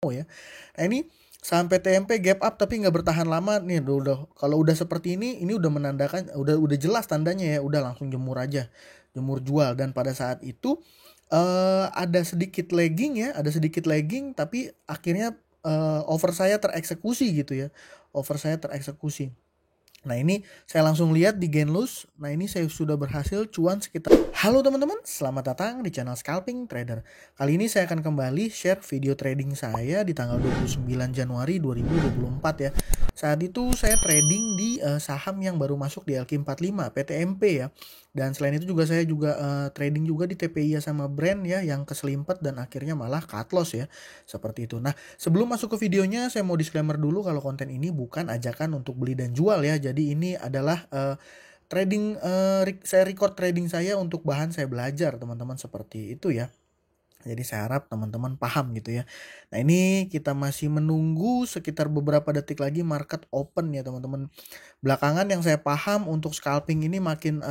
ya. Nah ini saham PTMP gap up tapi nggak bertahan lama nih, udah kalau udah seperti ini udah menandakan udah jelas tandanya ya, udah langsung jemur aja, jemur jual. Dan pada saat itu ada sedikit lagging ya, ada sedikit lagging tapi akhirnya over saya tereksekusi gitu ya, over saya tereksekusi. Nah ini saya langsung lihat di Genlus. Nah ini saya sudah berhasil cuan sekitar. Halo teman-teman, selamat datang di channel Scalping Trader. Kali ini saya akan kembali share video trading saya di tanggal 29 Januari 2024 ya. Saat itu saya trading di saham yang baru masuk di LQ45 PTMP ya. Dan selain itu juga saya juga trading juga di TPI sama brand ya, yang keselimpet dan akhirnya malah cut loss ya. Seperti itu. Nah, sebelum masuk ke videonya, saya mau disclaimer dulu kalau konten ini bukan ajakan untuk beli dan jual ya. Jadi ini adalah trading, saya record trading saya untuk bahan saya belajar teman-teman, seperti itu ya. Jadi saya harap teman-teman paham gitu ya. Nah ini kita masih menunggu sekitar beberapa detik lagi market open ya teman-teman. Belakangan yang saya paham untuk scalping ini makin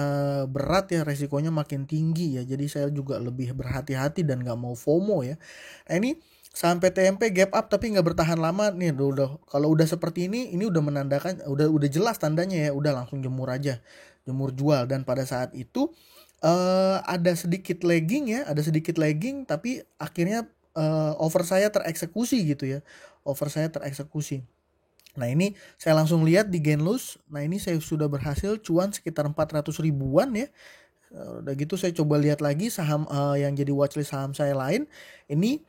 berat ya, resikonya makin tinggi ya. Jadi saya juga lebih berhati-hati dan gak mau FOMO ya. Nah ini saham PTMP gap up tapi nggak bertahan lama nih, udah kalau udah seperti ini udah menandakan udah jelas tandanya ya, udah langsung jemur aja, jemur jual. Dan pada saat itu ada sedikit lagging ya, ada sedikit lagging tapi akhirnya over saya tereksekusi gitu ya, over saya tereksekusi. Nah ini saya langsung lihat di Genlus. Nah ini saya sudah berhasil cuan sekitar 400 ribuan ya. Udah gitu saya coba lihat lagi saham yang jadi watchlist saham saya lain. Ini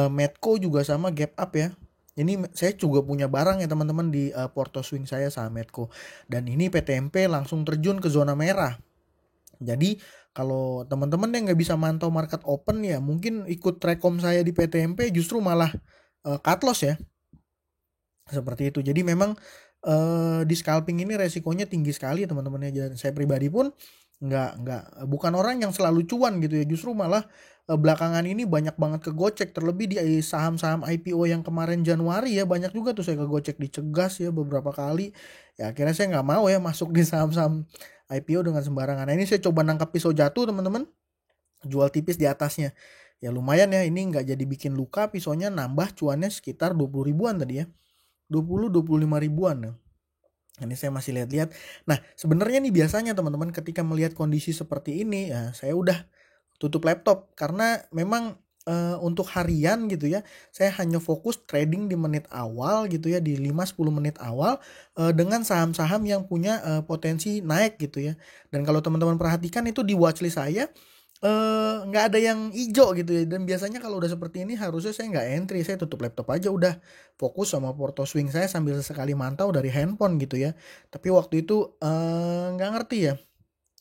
Medco juga sama gap up ya. Ini saya juga punya barang ya teman-teman di porto swing saya saham Medco. Dan ini PTMP langsung terjun ke zona merah. Jadi kalau teman-teman yang nggak bisa mantau market open ya, mungkin ikut rekom saya di PTMP justru malah cut loss ya. Seperti itu. Jadi memang di scalping ini resikonya tinggi sekali teman-teman ya. Saya pribadi pun bukan orang yang selalu cuan gitu ya. Justru malah belakangan ini banyak banget kegocek, terlebih di saham-saham IPO yang kemarin Januari ya, banyak juga tuh saya kegocek dicegas ya beberapa kali. Ya akhirnya saya nggak mau ya masuk di saham-saham IPO dengan sembarangan. Nah ini saya coba nangkap pisau jatuh teman-teman, jual tipis di atasnya. Ya lumayan ya, ini nggak jadi bikin luka, pisaunya nambah cuannya sekitar 20 ribuan tadi ya. 20-25 ribuan ya. Ini saya masih lihat-lihat. Nah sebenarnya nih biasanya teman-teman ketika melihat kondisi seperti ini ya, saya udah tutup laptop karena memang untuk harian gitu ya, saya hanya fokus trading di menit awal gitu ya, di 5-10 menit awal dengan saham-saham yang punya potensi naik gitu ya. Dan kalau teman-teman perhatikan itu di watchlist saya nggak ada yang hijau gitu ya. Dan biasanya kalau udah seperti ini harusnya saya nggak entry, saya tutup laptop aja, udah fokus sama porto swing saya sambil sesekali mantau dari handphone gitu ya. Tapi waktu itu nggak ngerti ya,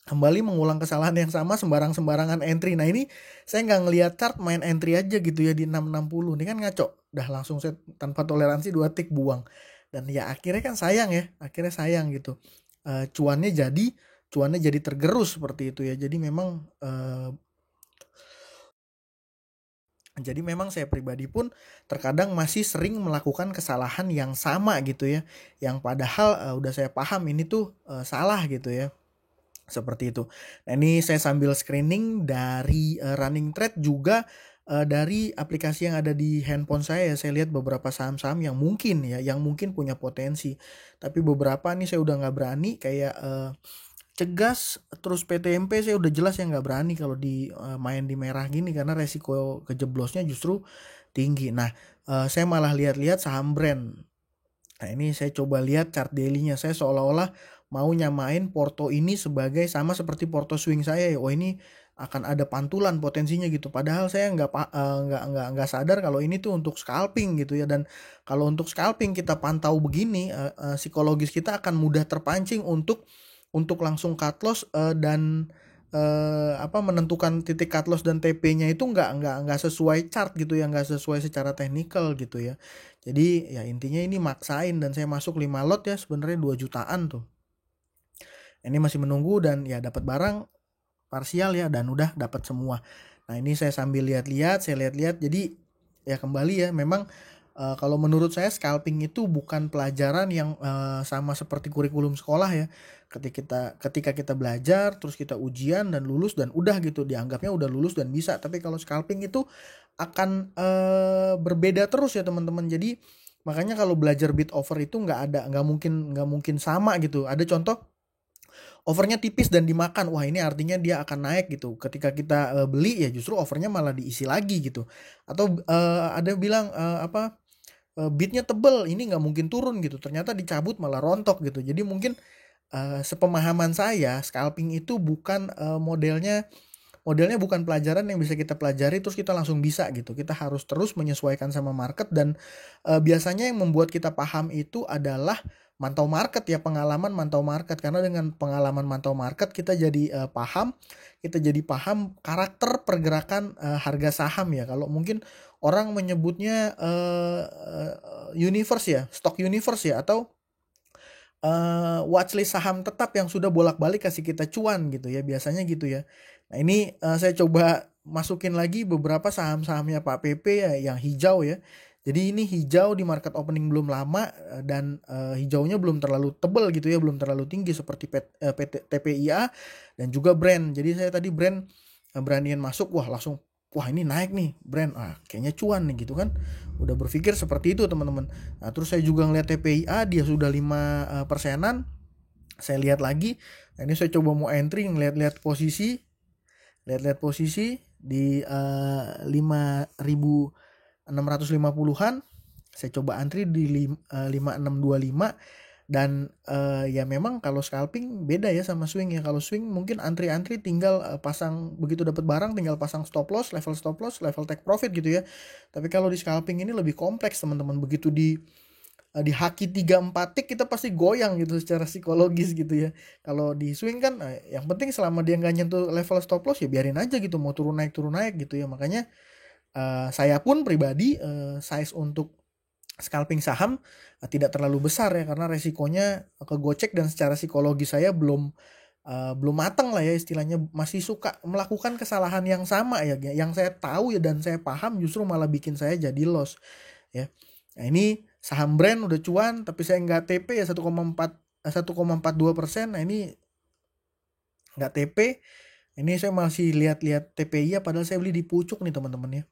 kembali mengulang kesalahan yang sama, sembarangan entry. Nah ini saya nggak ngelihat chart, main entry aja gitu ya di 660. Ini kan ngaco, dah langsung saya tanpa toleransi 2 tick buang. Dan ya akhirnya kan sayang ya, akhirnya sayang gitu. Cuannya jadi tergerus seperti itu ya. Jadi memang saya pribadi pun terkadang masih sering melakukan kesalahan yang sama gitu ya, yang padahal udah saya paham ini tuh salah gitu ya. Seperti itu. Nah ini saya sambil screening dari running trade juga dari aplikasi yang ada di handphone saya. Saya lihat beberapa saham-saham yang mungkin punya potensi. Tapi beberapa nih saya udah nggak berani, kayak Cegas terus PTMP saya udah jelas ya nggak berani kalau di main di merah gini, karena resiko kejeblosnya justru tinggi. Nah saya malah lihat-lihat saham brand. Nah ini saya coba lihat chart daily-nya, saya seolah-olah mau nyamain porto ini sebagai sama seperti porto swing saya ya. Oh ini akan ada pantulan potensinya gitu. Padahal saya nggak sadar kalau ini tuh untuk scalping gitu ya. Dan kalau untuk scalping kita pantau begini, psikologis kita akan mudah terpancing untuk langsung cut loss dan menentukan titik cut loss dan TP-nya itu nggak sesuai chart gitu ya, nggak sesuai secara teknikal gitu ya. Jadi ya intinya ini maksain, dan saya masuk 5 lot ya, sebenarnya 2 jutaan tuh. Ini masih menunggu dan ya dapat barang parsial ya, dan udah dapat semua. Nah ini saya sambil lihat-lihat, jadi ya kembali ya, memang kalau menurut saya scalping itu bukan pelajaran yang sama seperti kurikulum sekolah ya. Ketika kita belajar terus kita ujian dan lulus dan udah gitu, dianggapnya udah lulus dan bisa. Tapi kalau scalping itu akan berbeda terus ya teman-teman. Jadi makanya kalau belajar bid over itu nggak mungkin sama gitu. Ada contoh overnya tipis dan dimakan, wah ini artinya dia akan naik gitu. Ketika kita beli ya justru overnya malah diisi lagi gitu. Atau ada bilang bidnya tebel, ini nggak mungkin turun gitu. Ternyata dicabut malah rontok gitu. Jadi mungkin sepemahaman saya, scalping itu bukan modelnya bukan pelajaran yang bisa kita pelajari terus kita langsung bisa gitu. Kita harus terus menyesuaikan sama market dan biasanya yang membuat kita paham itu adalah mantau market ya, pengalaman mantau market. Karena dengan pengalaman mantau market kita jadi paham karakter pergerakan harga saham ya. Kalau mungkin orang menyebutnya universe ya, stock universe ya, atau watchlist saham tetap yang sudah bolak-balik kasih kita cuan gitu ya, biasanya gitu ya. Nah ini saya coba masukin lagi beberapa saham-sahamnya Pak PP ya yang hijau ya. Jadi ini hijau di market opening belum lama dan hijaunya belum terlalu tebal gitu ya, belum terlalu tinggi seperti PT TPIA dan juga Brand. Jadi saya tadi Brand beranian masuk, wah ini naik nih Brand, kayaknya cuan nih gitu kan. Udah berpikir seperti itu teman-teman. Nah terus saya juga ngeliat TPIA dia sudah 5 persenan. Saya lihat lagi. Nah ini saya coba mau entry, ngeliat-lihat posisi. Lihat-lihat posisi di 5.650-an. Saya coba antri di 5625 dan ya memang kalau scalping beda ya sama swing ya. Kalau swing mungkin antri-antri tinggal pasang, begitu dapat barang tinggal pasang stop loss, level take profit gitu ya. Tapi kalau di scalping ini lebih kompleks teman-teman. Begitu di haki 3-4 tick kita pasti goyang gitu secara psikologis gitu ya. Kalau di swing kan yang penting selama dia nggak nyentuh level stop loss ya biarin aja gitu, mau turun naik gitu ya. Makanya saya pun pribadi size untuk scalping saham tidak terlalu besar ya, karena resikonya kegocek dan secara psikologi saya belum matang lah ya istilahnya, masih suka melakukan kesalahan yang sama ya, yang saya tahu ya dan saya paham justru malah bikin saya jadi loss ya. Nah ini saham Brand udah cuan tapi saya nggak TP ya 1,42%. Nah ini nggak TP. Ini saya masih lihat-lihat TPI ya, padahal saya beli di pucuk nih teman-teman ya.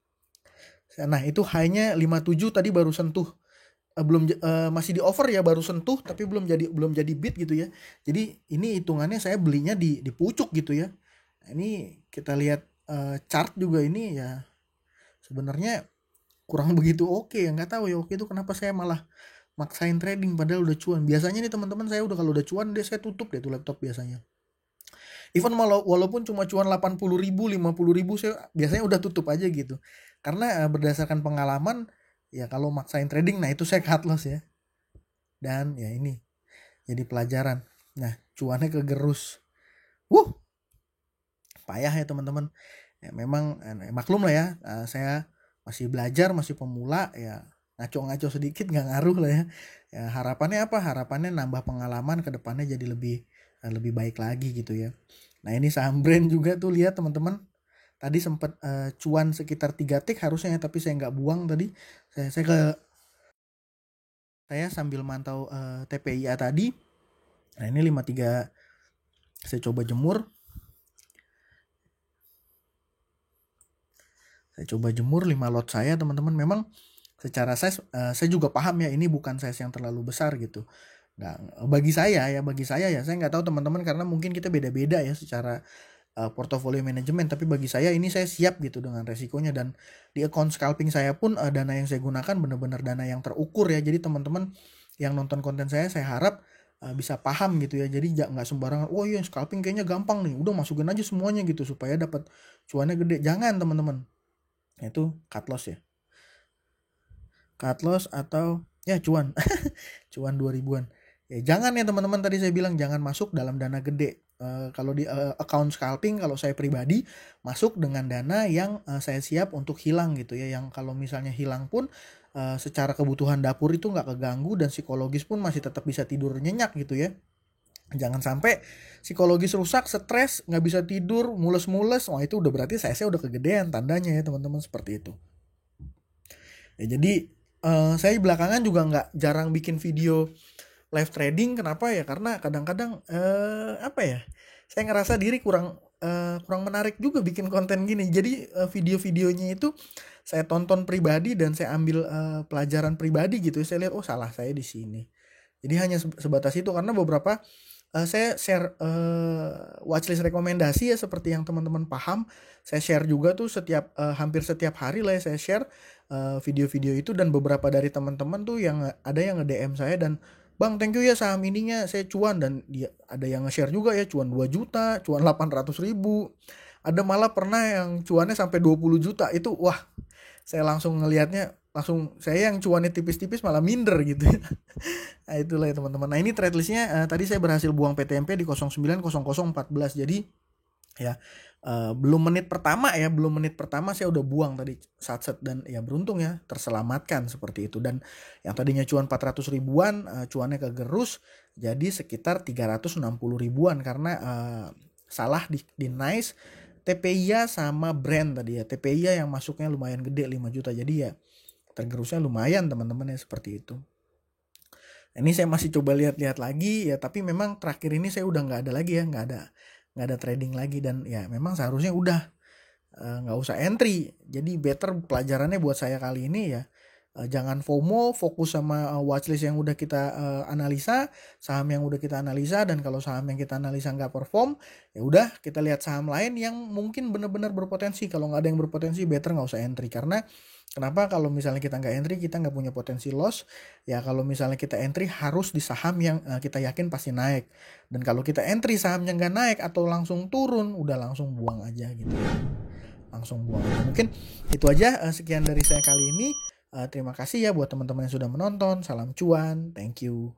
Nah itu high-nya 57 tadi baru sentuh, masih di over ya, baru sentuh tapi belum jadi bid gitu ya. Jadi ini hitungannya saya belinya di pucuk gitu ya. Nah, ini kita lihat chart juga ini ya sebenarnya kurang begitu oke ya, nggak tahu ya oke itu kenapa saya malah maksain trading padahal udah cuan. Biasanya nih teman-teman saya udah kalau udah cuan deh saya tutup deh tuh laptop biasanya. Even walaupun cuma cuan 80.000, 50.000 saya biasanya udah tutup aja gitu. Karena berdasarkan pengalaman ya kalau maksain trading nah itu saya cut loss ya. Dan ya ini jadi pelajaran. Nah, cuannya kegerus. Payah ya teman-teman. Ya memang maklum lah ya, saya masih belajar, masih pemula ya, ngaco-ngaco sedikit nggak ngaruh lah ya. Ya harapannya apa? Harapannya nambah pengalaman ke depannya jadi lebih baik lagi gitu ya. Nah ini saham Brand juga tuh lihat teman-teman. Tadi sempat cuan sekitar 3 tick harusnya ya, tapi saya nggak buang tadi. Saya sambil mantau TPIA tadi. Nah ini 53 saya coba jemur. Saya coba jemur 5 lot saya teman-teman. Memang secara size saya juga paham ya ini bukan size yang terlalu besar gitu. Nah, bagi saya ya saya nggak tahu teman-teman karena mungkin kita beda-beda ya secara portofolio manajemen, tapi bagi saya ini saya siap gitu dengan resikonya. Dan di account scalping saya pun dana yang saya gunakan benar-benar dana yang terukur ya. Jadi teman-teman yang nonton konten saya harap bisa paham gitu ya. Jadi nggak sembarangan, oh iya scalping kayaknya gampang nih, udah masukin aja semuanya gitu supaya dapat cuannya gede. Jangan teman-teman, itu cut loss ya, cut loss atau ya cuan cuan 2000-an ya. Jangan ya teman-teman, tadi saya bilang jangan masuk dalam dana gede. Kalau di account scalping kalau saya pribadi masuk dengan dana yang saya siap untuk hilang gitu ya, yang kalau misalnya hilang pun secara kebutuhan dapur itu nggak keganggu dan psikologis pun masih tetap bisa tidur nyenyak gitu ya. Jangan sampai psikologis rusak, stres, nggak bisa tidur, mules-mules, wah itu udah berarti saya udah kegedean tandanya ya teman-teman, seperti itu ya. Jadi saya belakangan juga nggak jarang bikin video live trading. Kenapa ya? Karena kadang-kadang apa ya, saya ngerasa diri kurang kurang menarik juga bikin konten gini. Jadi video-videonya itu saya tonton pribadi dan saya ambil pelajaran pribadi gitu. Saya lihat, oh salah saya di sini. Jadi hanya sebatas itu, karena beberapa saya share watchlist rekomendasi ya, seperti yang teman-teman paham. Saya share juga tuh hampir setiap hari lah ya, saya share video-video itu, dan beberapa dari teman-teman tuh yang ada yang nge-DM saya dan, "Bang, thank you ya, saham ininya saya cuan." Dan dia ada yang nge-share juga ya, cuan 2 juta, cuan 800.000. Ada malah pernah yang cuannya sampai 20 juta. Itu wah, saya langsung ngelihatnya, langsung saya yang cuannya tipis-tipis malah minder gitu. Nah, itulah ya teman-teman. Nah, ini trade listnya tadi saya berhasil buang PTMP di 09.0014. Jadi ya belum menit pertama saya udah buang tadi satset, dan ya beruntung ya terselamatkan seperti itu. Dan yang tadinya cuan 400 ribuan cuannya kegerus jadi sekitar 360 ribuan karena salah di nice TPIA sama brand tadi ya. TPIA yang masuknya lumayan gede 5 juta, jadi ya tergerusnya lumayan teman-teman ya, seperti itu. Ini saya masih coba lihat-lihat lagi ya, tapi memang terakhir ini saya udah nggak ada lagi ya, nggak ada trading lagi. Dan ya memang seharusnya udah nggak usah entry. Jadi better pelajarannya buat saya kali ini ya, jangan FOMO, fokus sama watchlist yang udah kita analisa, saham yang udah kita analisa. Dan kalau saham yang kita analisa nggak perform, ya udah kita lihat saham lain yang mungkin benar-benar berpotensi. Kalau nggak ada yang berpotensi, better nggak usah entry. Karena kenapa? Kalau misalnya kita nggak entry, kita nggak punya potensi loss. Ya kalau misalnya kita entry harus di saham yang kita yakin pasti naik. Dan kalau kita entry sahamnya nggak naik atau langsung turun, udah langsung buang aja gitu ya. Langsung buang aja. Mungkin itu aja, sekian dari saya kali ini. Terima kasih ya buat teman-teman yang sudah menonton. Salam cuan, thank you.